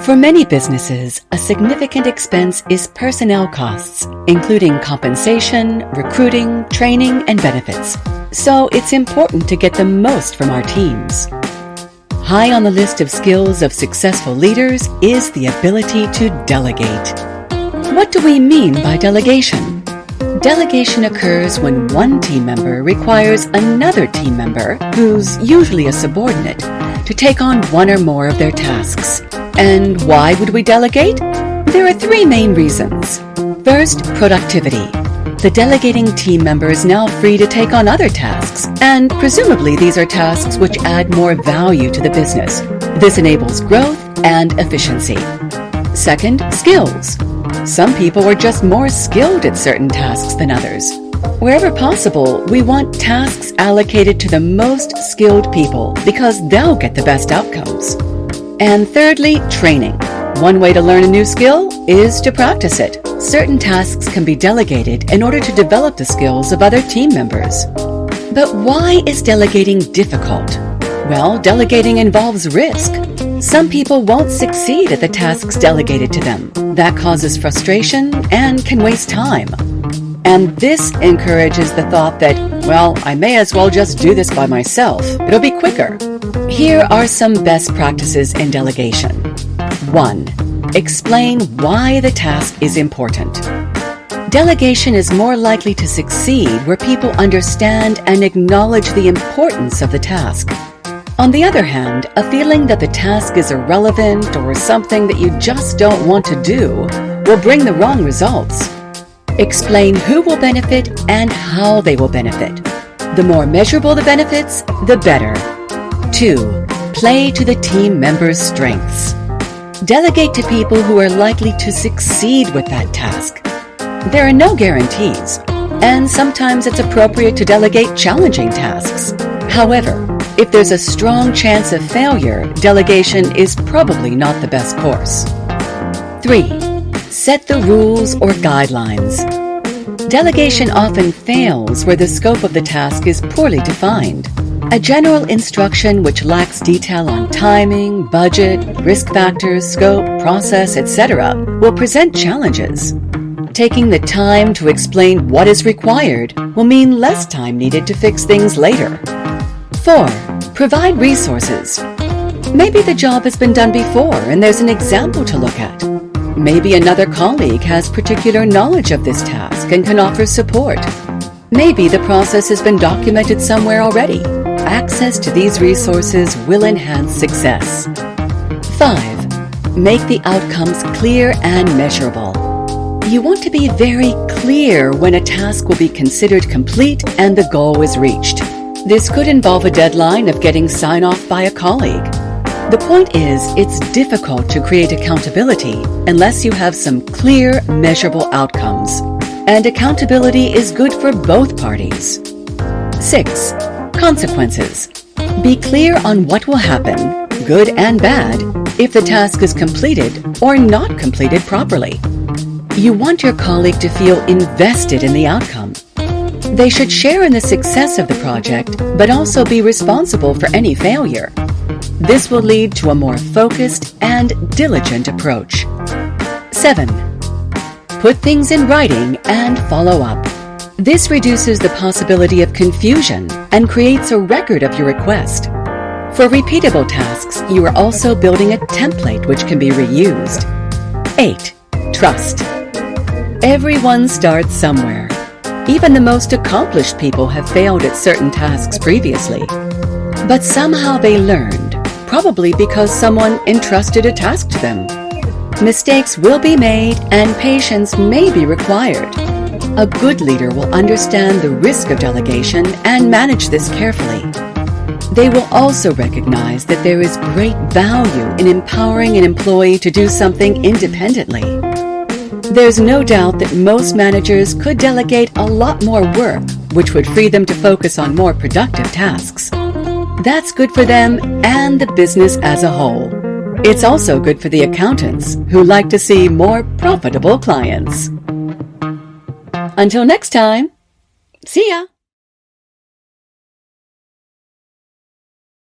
For many businesses, a significant expense is personnel costs, including compensation, recruiting, training, and benefits. So it's important to get the most from our teams. High on the list of skills of successful leaders is the ability to delegate. What do we mean by delegation? Delegation occurs when one team member requires another team member, who's usually a subordinate, to take on one or more of their tasks. And why would we delegate? There are three main reasons. First, productivity. The delegating team member is now free to take on other tasks, and presumably these are tasks which add more value to the business. This enables growth and efficiency. Second, skills. Some people are just more skilled at certain tasks than others. Wherever possible, we want tasks allocated to the most skilled people because they'll get the best outcomes. And thirdly, training. One way to learn a new skill is to practice it. Certain tasks can be delegated in order to develop the skills of other team members. But why is delegating difficult? Well, delegating involves risk. Some people won't succeed at the tasks delegated to them. That causes frustration and can waste time. And this encourages the thought that, well, I may as well just do this by myself. It'll be quicker. Here are some best practices in delegation. 1. Explain why the task is important. Delegation is more likely to succeed where people understand and acknowledge the importance of the task. On the other hand, a feeling that the task is irrelevant or something that you just don't want to do will bring the wrong results. Explain who will benefit and how they will benefit. The more measurable the benefits, the better. 2. Play to the team members' strengths. Delegate to people who are likely to succeed with that task. There are no guarantees, and sometimes it's appropriate to delegate challenging tasks. However, if there's a strong chance of failure, delegation is probably not the best course. 3. Set the rules or guidelines. Delegation often fails where the scope of the task is poorly defined. A general instruction which lacks detail on timing, budget, risk factors, scope, process, etc. will present challenges. Taking the time to explain what is required will mean less time needed to fix things later. 4. Provide resources. Maybe the job has been done before and there's an example to look at. Maybe another colleague has particular knowledge of this task and can offer support. Maybe the process has been documented somewhere already. Access to these resources will enhance success. 5. Make the outcomes clear and measurable. You want to be very clear when a task will be considered complete and the goal is reached. This could involve a deadline of getting sign-off by a colleague. The point is, it's difficult to create accountability unless you have some clear, measurable outcomes. And accountability is good for both parties. 6. Consequences. Be clear on what will happen, good and bad, if the task is completed or not completed properly. You want your colleague to feel invested in the outcome. They should share in the success of the project, but also be responsible for any failure. This will lead to a more focused and diligent approach. 7. Put things in writing and follow up. This reduces the possibility of confusion and creates a record of your request. For repeatable tasks, you are also building a template which can be reused. 8. Trust. Everyone starts somewhere. Even the most accomplished people have failed at certain tasks previously. But somehow they learned, probably because someone entrusted a task to them. Mistakes will be made and patience may be required. A good leader will understand the risk of delegation and manage this carefully. They will also recognize that there is great value in empowering an employee to do something independently. There's no doubt that most managers could delegate a lot more work, which would free them to focus on more productive tasks. That's good for them and the business as a whole. It's also good for the accountants, who like to see more profitable clients. Until next time, see ya!